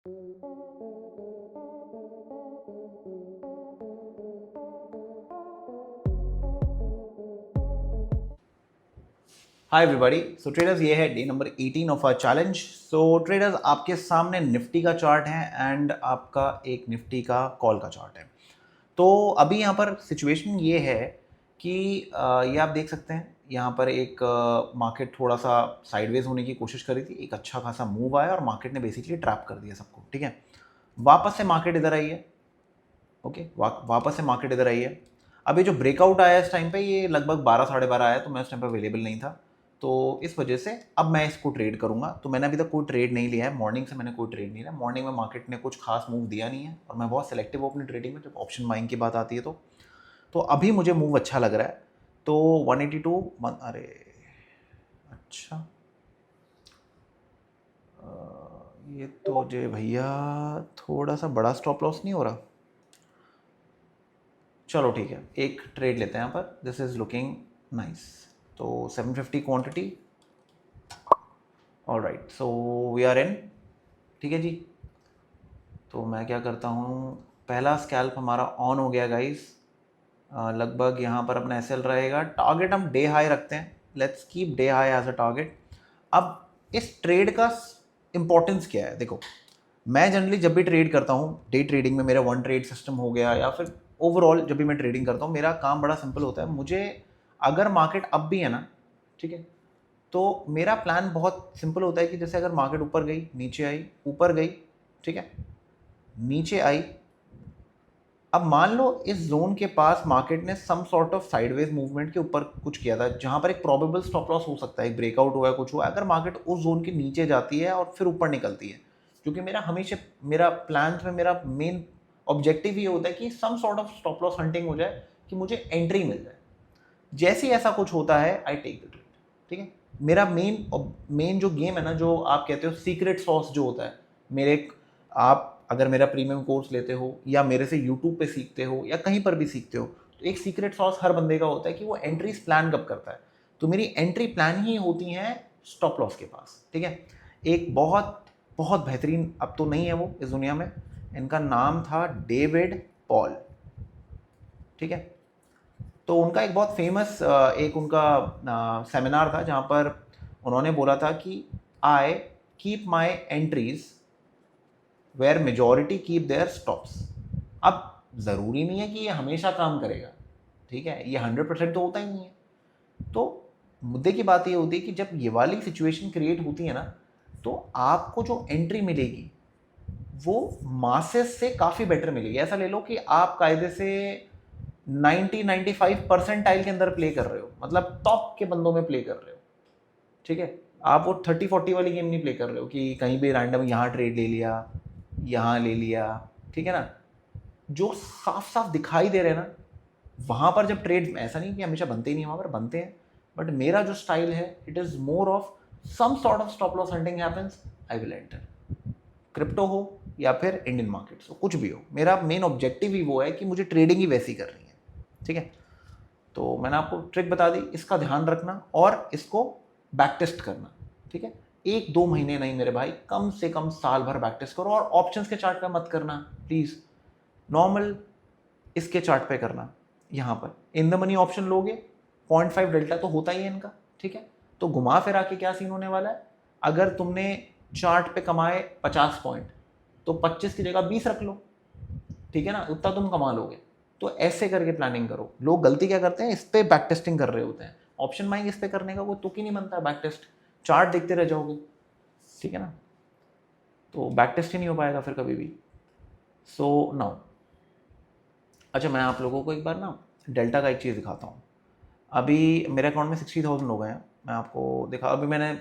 Hi everybody. सो traders, ये है day number 18 of our challenge. So traders, आपके सामने निफ्टी का चार्ट है एंड आपका एक निफ्टी का कॉल का चार्ट है। तो अभी यहाँ पर सिचुएशन ये है कि ये आप देख सकते हैं, यहाँ पर एक मार्केट थोड़ा सा साइडवेज होने की कोशिश करी थी, एक अच्छा खासा मूव आया और मार्केट ने बेसिकली ट्रैप कर दिया सबको। ठीक है, वापस से मार्केट इधर आई है। ओके, वापस से मार्केट इधर आई है। अब ये जो ब्रेकआउट आया इस टाइम पे, ये लगभग 12 साढ़े 12 आया, तो मैं उस टाइम पे अवेलेबल नहीं था, तो इस वजह से अब मैं इसको ट्रेड करूंगा। तो मैंने अभी तक कोई ट्रेड नहीं लिया है, मॉर्निंग से मैंने कोई ट्रेड नहीं लिया। मॉर्निंग में मार्केट ने कुछ खास मूव दिया नहीं है और मैं बहुत सेलेक्टिव हूँ अपनी ट्रेडिंग में जब ऑप्शन बाइंग की बात आती है। तो अभी मुझे मूव अच्छा लग रहा है। तो 182 अरे अच्छा, ये तो जे भैया थोड़ा सा बड़ा स्टॉप लॉस नहीं हो रहा। चलो ठीक है, एक ट्रेड लेते हैं यहाँ पर। This is looking nice. तो 750 quantity. All right, so we are in. ठीक है जी। तो मैं क्या करता हूँ, पहला स्कैल्प हमारा ऑन हो गया गाइस। लगभग यहाँ पर अपना एसएल रहेगा। टारगेट हम डे हाई रखते हैं। Let's keep day high as a target. अब इस ट्रेड का इंपॉर्टेंस क्या है, देखो, मैं जनरली जब भी ट्रेड करता हूँ, डे ट्रेडिंग में मेरा वन ट्रेड सिस्टम हो गया या फिर ओवरऑल जब भी मैं ट्रेडिंग करता हूँ, मेरा काम बड़ा सिंपल होता है। मुझे अगर मार्केट अप भी है ना, ठीक है, तो मेरा प्लान बहुत सिंपल होता है कि जैसे अगर मार्केट ऊपर गई, नीचे आई, ऊपर गई, ठीक है, नीचे आई। अब मान लो इस जोन के पास मार्केट ने some sort of sideways movement के ऊपर कुछ किया था, जहां पर एक प्रोबेबल स्टॉप लॉस हो सकता है, एक ब्रेकआउट हुआ है, कुछ हुआ। अगर मार्केट उस जोन के नीचे जाती है और फिर ऊपर निकलती है, क्योंकि मेरा हमेशा मेरा प्लान में मेरा मेन ऑब्जेक्टिव ये होता है कि some sort of stop loss hunting हो जाए, कि मुझे एंट्री मिल जाए। जैसे ही ऐसा कुछ होता है, आई टेक द ट्रेड। ठीक है, मेरा मेन जो गेम है ना, जो आप कहते हो सीक्रेट सॉस जो होता है मेरे, आप अगर मेरा प्रीमियम कोर्स लेते हो या मेरे से यूट्यूब पे सीखते हो या कहीं पर भी सीखते हो, तो एक सीक्रेट सॉस हर बंदे का होता है कि वो एंट्रीज प्लान कब करता है। तो मेरी एंट्री प्लान ही होती हैं स्टॉप लॉस के पास। ठीक है, एक बहुत बहुत बेहतरीन, अब तो नहीं है वो इस दुनिया में, इनका नाम था डेविड पॉल। ठीक है, तो उनका एक बहुत फेमस एक उनका सेमिनार था जहाँ पर उन्होंने बोला था कि I keep my entries where majority keep their stops. अब ज़रूरी नहीं है कि ये हमेशा काम करेगा, ठीक है, ये 100% तो होता ही नहीं है। तो मुद्दे की बात ये होती है कि जब ये वाली सिचुएशन क्रिएट होती है ना, तो आपको जो एंट्री मिलेगी वो मासेस से काफ़ी बेटर मिलेगी। ऐसा ले लो कि आप कायदे से 90-95% के अंदर प्ले कर रहे हो, मतलब टॉप के बंदों में प्ले कर रहे हो। ठीक है, आप वो 30-40 वाली गेम नहीं प्ले कर रहे हो कि कहीं भी रैंडम यहाँ ट्रेड ले लिया, यहाँ ले लिया। ठीक है ना, जो साफ साफ दिखाई दे रहे हैं ना, वहाँ पर जब ट्रेड, ऐसा नहीं कि हमेशा बनते ही नहीं, वहाँ पर बनते हैं, बट मेरा जो स्टाइल है, it is more of some sort of stop loss hunting happens, I will enter. Crypto हो या फिर इंडियन मार्केट्स हो, कुछ भी हो, मेरा मेन ऑब्जेक्टिव ही वो है कि मुझे ट्रेडिंग ही वैसी करनी है। ठीक है, तो मैंने आपको ट्रिक बता दी, इसका ध्यान रखना और इसको बैक टेस्ट करना। ठीक है, 1-2 महीने नहीं मेरे भाई, कम से कम साल भर बैक टेस्ट करो। और ऑप्शंस के चार्ट पे मत करना प्लीज़, नॉर्मल इसके चार्ट पे करना। यहाँ पर इन द मनी ऑप्शन लोगे, 0.5 डेल्टा तो होता ही है इनका। ठीक है, तो घुमा फिरा के क्या सीन होने वाला है, अगर तुमने चार्ट पे कमाए 50 पॉइंट, तो 25 की जगह 20 रख लो। ठीक है ना, उतना तुम कमा लोगे। तो ऐसे करके प्लानिंग करो। लोग गलती क्या करते हैं, इस पे बैक टेस्टिंग कर रहे होते हैं। ऑप्शन बाइंग इस पे करने का कोई तुक ही नहीं बनता, बैक टेस्ट चार्ट देखते रह जाओगे। ठीक है ना, तो बैक टेस्ट ही नहीं हो पाएगा फिर कभी भी। सो नाउ, अच्छा, मैं आप लोगों को एक बार ना डेल्टा का एक चीज़ दिखाता हूँ। अभी मेरे अकाउंट में 60,000 हो गए हैं। मैं आपको दिखा, अभी मैंने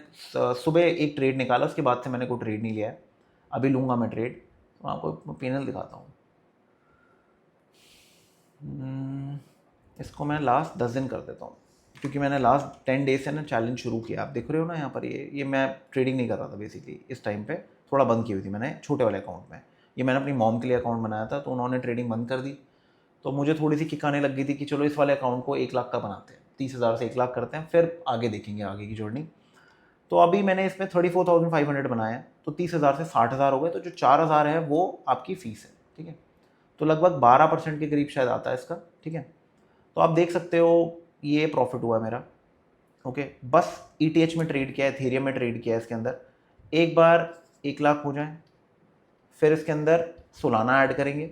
सुबह एक ट्रेड निकाला, उसके बाद से मैंने कोई ट्रेड नहीं लिया है। अभी लूँगा मैं ट्रेड, तो मैं आपको पैनल दिखाता हूँ। इसको मैं लास्ट 10 दिन कर देता हूँ, क्योंकि मैंने लास्ट 10 डेज से ना चैलेंज शुरू किया। आप देख रहे हो ना यहाँ पर, ये मैं ट्रेडिंग नहीं कर रहा था बेसिकली इस टाइम पे, थोड़ा बंद की हुई थी मैंने छोटे वाले अकाउंट में। ये मैंने अपनी मॉम के लिए अकाउंट बनाया था, तो उन्होंने ट्रेडिंग बंद कर दी। तो मुझे थोड़ी सी किक आने लग गई थी कि चलो इस वाले अकाउंट को 1 लाख का बनाते हैं, 30,000 से 1 लाख करते हैं, फिर आगे देखेंगे आगे की जर्नी। तो अभी मैंने इसमें 34,500 बनाया है, तो 30,000 से 60,000 हो गए, तो जो 4,000 है वो आपकी फ़ीस है, ठीक है। तो लगभग 12% के करीब शायद आता है इसका, ठीक है। तो आप देख सकते हो ये प्रॉफिट हुआ मेरा, ओके। बस ETH में ट्रेड किया है, एथेरियम में ट्रेड किया है इसके अंदर। एक बार 1 लाख हो जाए, फिर इसके अंदर सोलाना ऐड करेंगे,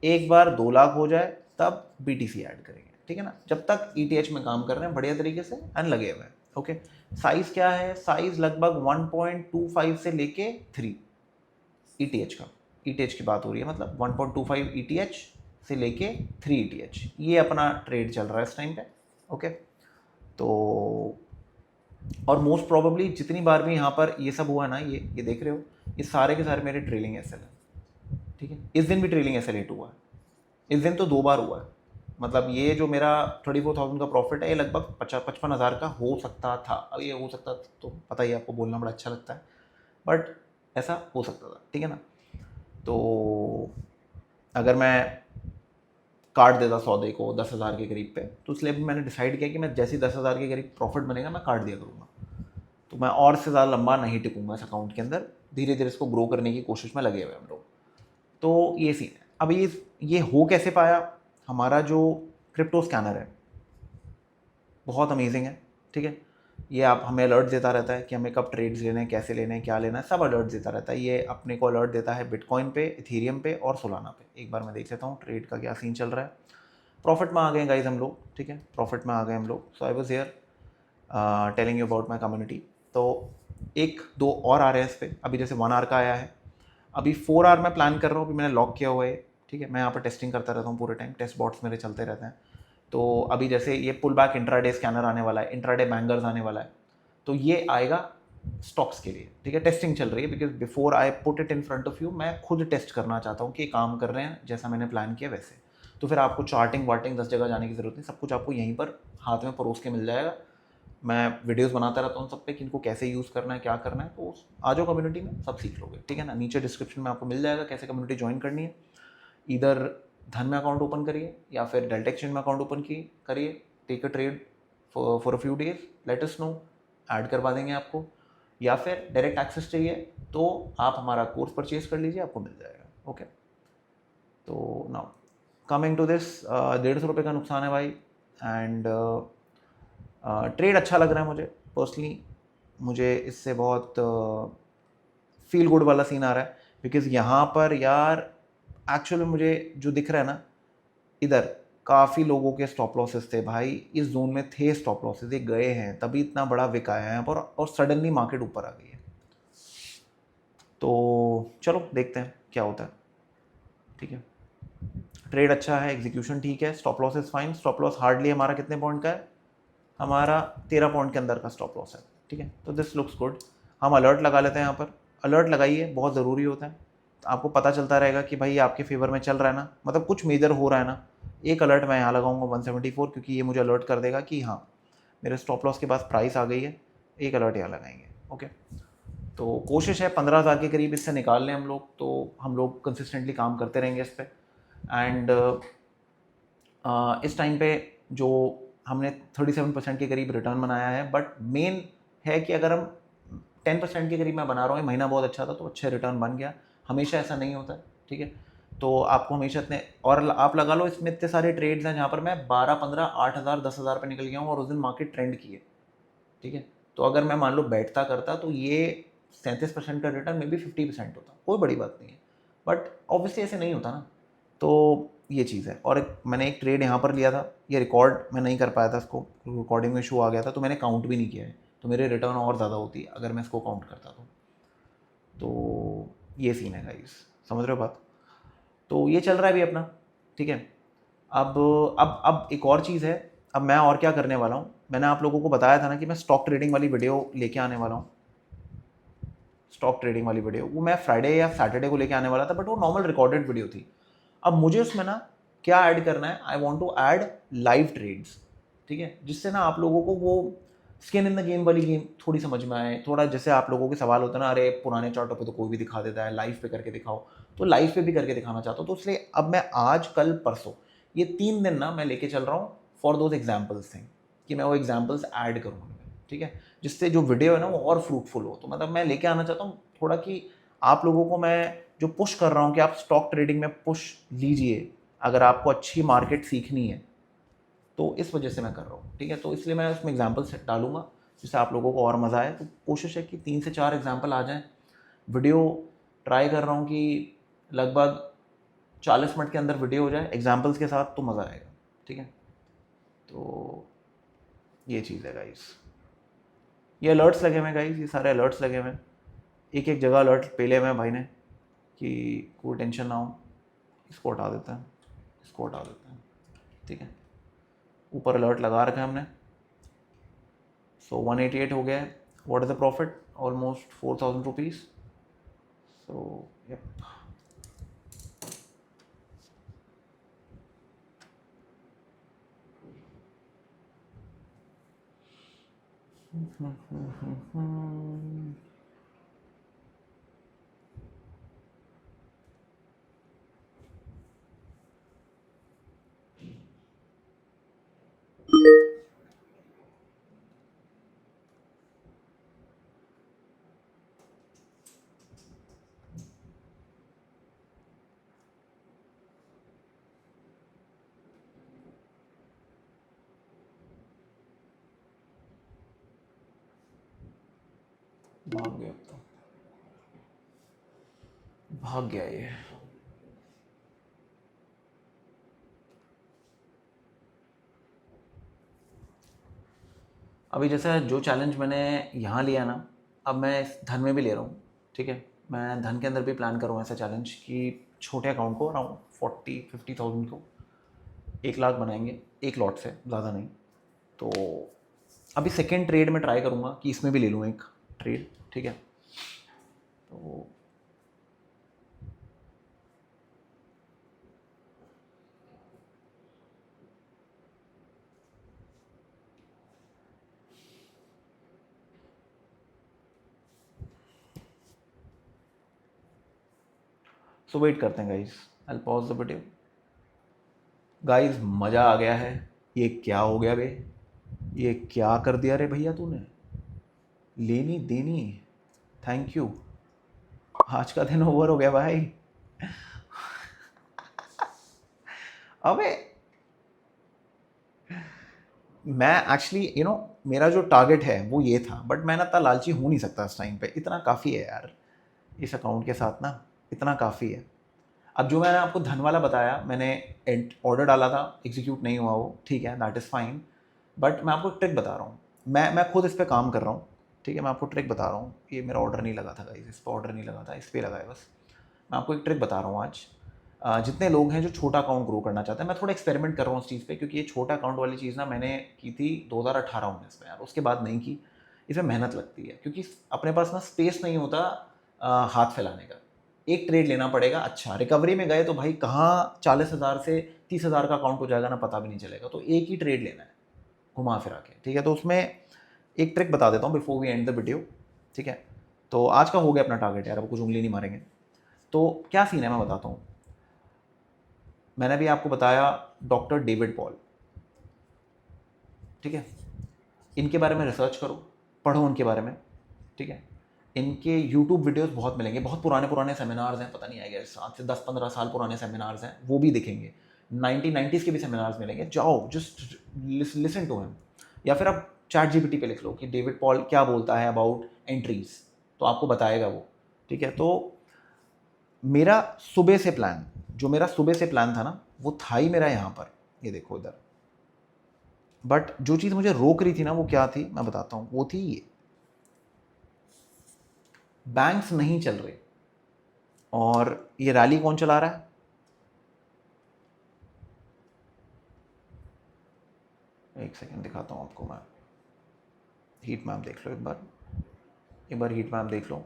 एक बार 2 लाख हो जाए तब BTC ऐड करेंगे, ठीक है ना। जब तक ETH में काम कर रहे हैं बढ़िया तरीके से एंड लगे हुए हैं, ओके। साइज क्या है, साइज लगभग 1.25 से लेके 3 ETH का, ETH की बात हो रही है, मतलब 1.25 ETH से लेके 3 ETH, ये अपना ट्रेड चल रहा है इस टाइम पे, ओके। तो और मोस्ट प्रोबेबली जितनी बार भी यहाँ पर ये सब हुआ है ना, ये देख रहे हो, ये सारे के सारे मेरे ट्रेलिंग एसएल है, ठीक है। इस दिन भी ट्रेलिंग एसएल हिट हुआ है, इस दिन तो 2 बार हुआ है। मतलब ये जो मेरा 34,000 का प्रॉफिट है, ये लगभग 55,000 का हो सकता था। अब ये हो सकता तो पता ही, आपको बोलना बड़ा अच्छा लगता है, बट ऐसा हो सकता था, ठीक है ना। तो अगर मैं काट देता सौदे को 10,000 के करीब पे, तो इसलिए भी मैंने डिसाइड किया कि मैं जैसे 10,000 के करीब प्रॉफिट बनेगा मैं काट दिया करूँगा। तो मैं और से ज़्यादा लंबा नहीं टिकूंगा इस अकाउंट के अंदर, धीरे धीरे इसको ग्रो करने की कोशिश में लगे हुए हम लोग। तो ये सीन है। अब ये हो कैसे पाया, हमारा जो क्रिप्टो स्कैनर है बहुत अमेजिंग है, ठीक है। ये आप हमें अलर्ट देता रहता है कि हमें कब ट्रेड्स लेने हैं, कैसे लेने हैं, क्या लेना है, सब अलर्ट देता रहता है। ये अपने को अलर्ट देता है बिटकॉइन पे, इथेरियम पे और सोलाना पे। एक बार मैं देख लेता हूँ ट्रेड का क्या सीन चल रहा है। प्रॉफिट में आ गए गाइज हम लोग, ठीक है, प्रॉफिट में आ गए हम लोग। So I was here telling you about my community. तो 1-2 और आ रहे हैं इस पर, अभी जैसे 1 आवर का आया है, अभी 4 आवर मैं प्लान कर रहा हूँ, अभी मैंने लॉक किया हुआ है, ठीक है। मैं यहाँ पर टेस्टिंग करता रहता हूँ पूरे टाइम, टेस्ट बॉट्स मेरे चलते रहते हैं। तो अभी जैसे ये पुल बैक इंट्राडे स्कैनर आने वाला है, इंट्राडे बैंगर्स आने वाला है, तो ये आएगा स्टॉक्स के लिए, ठीक है। टेस्टिंग चल रही है, because before I put it in front of you, मैं खुद टेस्ट करना चाहता हूँ कि काम कर रहे हैं जैसा मैंने प्लान किया वैसे। तो फिर आपको चार्टिंग वार्टिंग 10 जगह जाने की ज़रूरत नहीं, सब कुछ आपको यहीं पर हाथ में परोस के मिल जाएगा। मैं वीडियोस बनाता रहता हूँ सब पे कि इनको कैसे यूज़ करना है, क्या करना है। तो आ जाओ कम्युनिटी में, सब सीख लोगे, ठीक है ना। नीचे डिस्क्रिप्शन में आपको मिल जाएगा कैसे कम्युनिटी ज्वाइन करनी है। इधर धन में अकाउंट ओपन करिए या फिर डेल्टा एक्सचेंज में अकाउंट ओपन करिए, take a trade for a few days, let us know, add करवा देंगे आपको। या फिर डायरेक्ट एक्सेस चाहिए तो आप हमारा कोर्स परचेज कर लीजिए, आपको मिल जाएगा, ओके। तो नाउ कमिंग टू दिस, 150 रुपये का नुकसान है भाई। एंड ट्रेड अच्छा लग रहा है मुझे पर्सनली, मुझे इससे बहुत फील गुड वाला सीन आ रहा है। बिकॉज यहाँ पर यार एक्चुअली मुझे जो दिख रहा है ना, इधर काफ़ी लोगों के स्टॉप लॉसेस थे भाई, इस जोन में थे स्टॉप लॉसेस, ये गए हैं तभी इतना बड़ा विकाया है यहाँ पर, और सडनली मार्केट ऊपर आ गई है। तो चलो देखते हैं क्या होता है, ठीक है। ट्रेड अच्छा है, एग्जीक्यूशन ठीक है, stop loss is fine. Stop loss hardly हमारा कितने पॉइंट का है, हमारा 13 पॉइंट के अंदर का स्टॉप लॉस है, ठीक है। तो दिस लुक्स गुड। हम अलर्ट लगा लेते हैं यहाँ पर, अलर्ट लगाइए, बहुत ज़रूरी होता है। तो आपको पता चलता रहेगा कि भाई आपके फेवर में चल रहा है ना, मतलब कुछ मेजर हो रहा है ना। एक अलर्ट मैं यहाँ लगाऊंगा 174, क्योंकि ये मुझे अलर्ट कर देगा कि हाँ मेरे स्टॉप लॉस के पास प्राइस आ गई है। एक अलर्ट यहाँ लगाएंगे, ओके। तो कोशिश है 15,000 के करीब इससे निकाल लें हम लोग, तो हम लोग कंसिस्टेंटली काम करते रहेंगे इस पर। एंड इस टाइम पे जो हमने 37% के करीब रिटर्न बनाया है, बट मेन है कि अगर हम 10% के करीब मैं बना रहा हूँ, महीना बहुत अच्छा था तो अच्छे रिटर्न बन गया। हमेशा ऐसा नहीं होता, ठीक है। तो आपको हमेशा इतने, और आप लगा लो इसमें इतने सारे ट्रेड्स हैं जहाँ पर मैं 12, 15, 8,000, 10,000 पे निकल गया हूँ और उस दिन मार्केट ट्रेंड की है, ठीक है। तो अगर मैं मान लो बैठता करता तो ये 37% का रिटर्न में भी 50% होता, कोई बड़ी बात नहीं है। बट ऑब्वियसली ऐसे नहीं होता ना, तो ये चीज़ है। और मैंने एक ट्रेड यहाँ पर लिया था, ये रिकॉर्ड मैं नहीं कर पाया था, इसको रिकॉर्डिंग में इशू आ गया था, तो मैंने काउंट भी नहीं किया है, तो मेरे रिटर्न और ज़्यादा होती अगर मैं इसको काउंट करता तो ये सीन है गाइस, समझ रहे हो बात। तो ये चल रहा है अभी अपना, ठीक है। अब एक और चीज़ है, अब मैं और क्या करने वाला हूँ, मैंने आप लोगों को बताया था ना कि मैं स्टॉक ट्रेडिंग वाली वीडियो लेके आने वाला हूँ। स्टॉक ट्रेडिंग वाली वीडियो वो मैं फ्राइडे या सैटरडे को लेके आने वाला था, बट वो नॉर्मल रिकॉर्डेड वीडियो थी। अब मुझे उसमें ना क्या ऐड करना है, I want to add live trades, ठीक है, जिससे ना आप लोगों को वो स्किन इन द गेम वाली गेम थोड़ी समझ में आए। थोड़ा जैसे आप लोगों के सवाल होता है ना, अरे पुराने चार्टों पे तो कोई भी दिखा देता है, लाइव पे करके दिखाओ, तो लाइव पे भी करके दिखाना चाहता हूँ। तो इसलिए अब मैं आज, कल, परसों, ये 3 दिन ना मैं लेके चल रहा हूँ फॉर दोज एग्जाम्पल्स थिंग, कि मैं वो एग्जाम्पल्स ऐड करूँगा, ठीक है, जिससे जो वीडियो है ना वो और फ्रूटफुल हो। तो मतलब मैं लेके आना चाहता हूँ थोड़ा कि आप लोगों को मैं जो पुश कर रहा हूँ कि आप स्टॉक ट्रेडिंग में पुश लीजिए अगर आपको अच्छी मार्केट सीखनी है, तो इस वजह से मैं कर रहा हूँ। ठीक है, तो इसलिए मैं उसमें एग्जाम्पल्स डालूंगा जिससे आप लोगों को और मज़ा आए। तो कोशिश है कि 3 से 4 एग्जाम्पल आ जाएँ। वीडियो ट्राई कर रहा हूँ कि लगभग 40 मिनट के अंदर वीडियो हो जाए एग्जाम्पल्स के साथ, तो मज़ा आएगा। ठीक है, तो ये चीज़ है गाइस। ये अलर्ट्स लगे हुए हैं गाइस, ये सारे अलर्ट्स लगे हुए हैं, एक एक जगह अलर्ट पेले हुए हैं भाई ने कि कोई टेंशन ना हो। इसको हटा देते हैं, इसको हटा देते हैं। ठीक है, ऊपर अलर्ट लगा रखा है हमने। सो 188 हो गया है। What is the profit? Almost 4000 rupees. So yup, भाग गया, अब तो भाग गया ये। अभी जैसे जो चैलेंज मैंने यहाँ लिया ना, अब मैं इस धन में भी ले रहा हूँ। ठीक है, मैं धन के अंदर भी प्लान करूँ ऐसा चैलेंज कि छोटे अकाउंट को अराउंड 40-50,000 को 1 लाख बनाएंगे एक लॉट से, ज़्यादा नहीं। तो अभी सेकेंड ट्रेड में ट्राई करूँगा कि इसमें भी ले लूँ एक ट्रेड। ठीक है, तो वेट करते हैं guys. I pause the video. Guys मज़ा आ गया है। ये क्या हो गया बे, ये क्या कर दिया रे भैया तूने, लेनी देनी। थैंक यू, आज का दिन ओवर हो गया भाई। अबे मैं एक्चुअली मेरा जो टारगेट है वो ये था, बट मैं ना इतना लालची हो नहीं सकता इस टाइम पे। इतना काफ़ी है यार इस अकाउंट के साथ ना, इतना काफ़ी है। अब जो मैंने आपको धन वाला बताया, मैंने ऑर्डर डाला था, एग्जीक्यूट नहीं हुआ वो, ठीक है, दैट इज़ फाइन। बट मैं आपको ट्रिक बता रहा हूँ, मैं खुद इस पर काम कर रहा हूँ। ठीक है, मैं आपको ट्रिक बता रहा हूँ। ये मेरा ऑर्डर नहीं लगा था गाइस, इस पर ऑर्डर नहीं लगा था, इस पर लगा है बस। मैं आपको एक ट्रिक बता रहा हूँ आज। जितने लोग हैं जो छोटा अकाउंट ग्रो करना चाहते हैं, मैं थोड़ा एक्सपेरिमेंट कर रहा हूँ उस चीज़ पे, क्योंकि ये छोटा अकाउंट वाली चीज़ ना मैंने की थी 2018-19 में यार, उसके बाद नहीं की। इसमें मेहनत लगती है क्योंकि अपने पास ना स्पेस नहीं होता हाथ फैलाने का। एक ट्रेड लेना पड़ेगा, अच्छा रिकवरी में गए तो भाई कहाँ 40,000 से 30,000 का अकाउंट हो जाएगा ना, पता भी नहीं चलेगा। तो एक ही ट्रेड लेना है घुमा फिरा के। ठीक है, तो उसमें एक ट्रिक बता देता हूँ before we end the video. ठीक है, तो आज का हो गया अपना टारगेट यार, अब कुछ उंगली नहीं मारेंगे। तो क्या सीन है मैं बताता हूँ। मैंने भी आपको बताया डॉक्टर डेविड पॉल, ठीक है, इनके बारे में रिसर्च करो, पढ़ो उनके बारे में। ठीक है, इनके यूट्यूब वीडियोस बहुत मिलेंगे, बहुत पुराने पुराने सेमिनार्स हैं, पता नहीं आएगा 7 से 10-15 साल पुराने सेमिनार्स हैं, वो भी दिखेंगे। 1990s के भी सेमिनार्स मिलेंगे, जाओ जस्ट लिसन टू हिम। या फिर आप चैट जीपीटी पे लिख लो कि डेविड पॉल क्या बोलता है अबाउट एंट्रीज, तो आपको बताएगा वो। ठीक है, तो मेरा सुबह से प्लान, जो मेरा सुबह से प्लान था ना, वो था ही मेरा यहाँ पर, ये देखो इधर। बट जो चीज़ मुझे रोक रही थी ना, वो क्या थी मैं बताता हूँ। वो थी ये, बैंक्स नहीं चल रहे। और ये रैली कौन चला रहा है? एक सेकंड दिखाता हूँ आपको मैं। हीट मैप देख लो एक बार हीट मैप देख लो।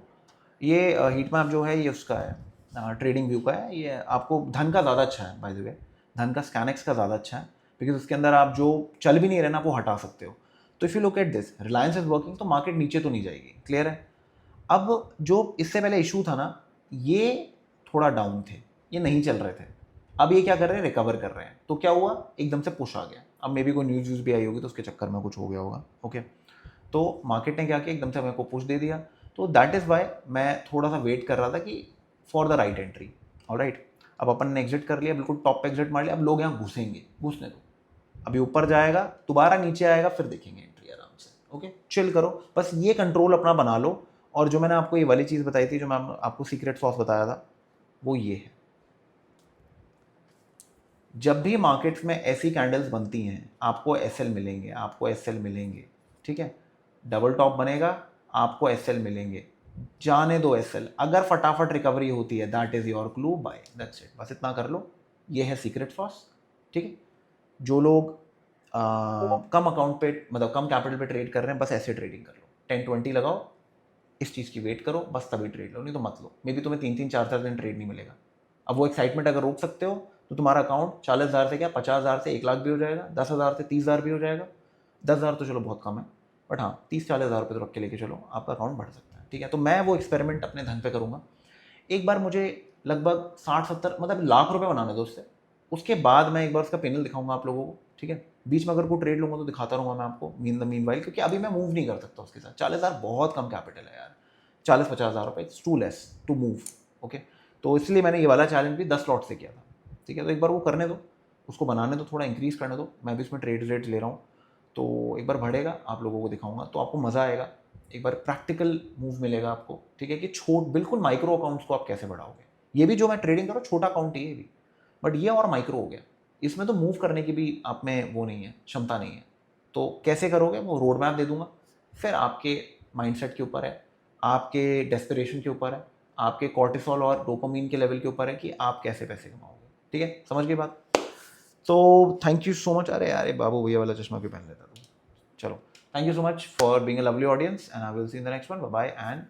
ये हीट मैप जो है ये उसका है, ट्रेडिंग व्यू का है। ये आपको धन का ज़्यादा अच्छा है बाय द वे, धन का स्कैनेक्स का ज़्यादा अच्छा है, बिकॉज उसके अंदर आप जो चल भी नहीं रहे ना वो हटा सकते हो। तो if you look at this, Reliance is working, तो मार्केट नीचे तो नहीं जाएगी, क्लियर है। अब जो इससे पहले इशू था ना, ये थोड़ा डाउन थे, ये नहीं चल रहे थे। अब ये क्या कर रहे हैं, रिकवर कर रहे हैं। तो क्या हुआ, एकदम से पुश आ गया। अब मे बी कोई न्यूज़ व्यूज़ भी आई होगी तो उसके चक्कर में कुछ हो गया होगा। ओके, तो मार्केट ने क्या किया, एकदम से मेरे को पुश दे दिया। तो दैट इज़ वाई मैं थोड़ा सा वेट कर रहा था कि for the right entry. Alright, अब अपन ने एग्जिट कर लिया, बिल्कुल टॉप पे एग्जिट मार लिया। अब लोग यहाँ घुसेंगे, घुसने दो, अभी ऊपर जाएगा, दोबारा नीचे आएगा, फिर देखेंगे एंट्री आराम से। ओके, चिल करो, बस ये कंट्रोल अपना बना लो। और जो मैंने आपको ये वाली चीज़ बताई थी, जो मैं आपको सीक्रेट सॉस बताया था, वो ये है, जब भी मार्केट्स में ऐसी कैंडल्स बनती हैं आपको एसएल मिलेंगे, आपको एसएल मिलेंगे, ठीक है। डबल टॉप बनेगा, आपको एसएल मिलेंगे, जाने दो एसएल। अगर फटाफट रिकवरी होती है, that is your clue, bye, that's it, बस इतना कर लो। ये है सीक्रेट सॉस, ठीक है। जो लोग कम अकाउंट पे, मतलब कम कैपिटल पे ट्रेड कर रहे हैं, बस ऐसे ट्रेडिंग कर लो, 10-20 लगाओ, इस चीज़ की वेट करो, बस तभी ट्रेड लो, नहीं तो मत लो। मे बी तुम्हें 3-3, 4-4 दिन ट्रेड नहीं मिलेगा। अब वो एक्साइटमेंट अगर रोक सकते हो तो तुम्हारा अकाउंट 40,000 से क्या 50,000 से 1 लाख भी हो जाएगा, 10,000 से 30,000 भी हो जाएगा। 10,000 तो चलो बहुत कम है, बट हाँ 30-40,000 रुपये तो रख के लेके चलो, आपका अकाउंट बढ़ सकता है, ठीक है। तो मैं वो एक्सपेरिमेंट अपने धन पे करूँगा। एक बार मुझे लगभग 60-70, मतलब लाख रुपये बनाने दो उससे, उसके बाद मैं एक बार उसका पैनल दिखाऊंगा आप लोगों को, ठीक है। बीच में अगर कोई ट्रेड लूँगा तो दिखाता रहूँगा मैं आपको मीन वाइल, क्योंकि अभी मैं मूव नहीं कर सकता उसके साथ। 40,000 बहुत कम कैपिटल है यार, 40-50,000 रुपये, it's too less to move. Okay, तो इसलिए मैंने ये वाला चैलेंज भी 10 लॉट से किया था, ठीक है। तो एक बार वो करने दो, उसको बनाने दो, थोड़ा इंक्रीज़ करने दो। मैं भी इसमें ट्रेड ले रहा हूँ, तो एक बार बढ़ेगा, आप लोगों को दिखाऊंगा, तो आपको मज़ा आएगा। एक बार प्रैक्टिकल मूव मिलेगा आपको, ठीक है, कि बिल्कुल माइक्रो अकाउंट्स को आप कैसे बढ़ाओगे। ये भी जो मैं ट्रेडिंग कर रहा हूँ छोटा अकाउंट ही है ये भी, बट ये और माइक्रो हो गया, इसमें तो मूव करने की भी आप में वो नहीं है, क्षमता नहीं है। तो कैसे करोगे, वो रोड मैप दे दूंगा। फिर आपके माइंडसेट के ऊपर है, आपके डेस्पिरेशन के ऊपर है, आपके कॉर्टिसोल और डोपामीन के लेवल के ऊपर है कि आप कैसे पैसे कमाओगे, ठीक है। समझ गई बात? तो थैंक यू सो मच। अरे यार बाबू, भैया वाला चश्मा क्यों पहन लेता तू? चलो, thank you so much for being a lovely audience, and I will see in the next one. Bye bye and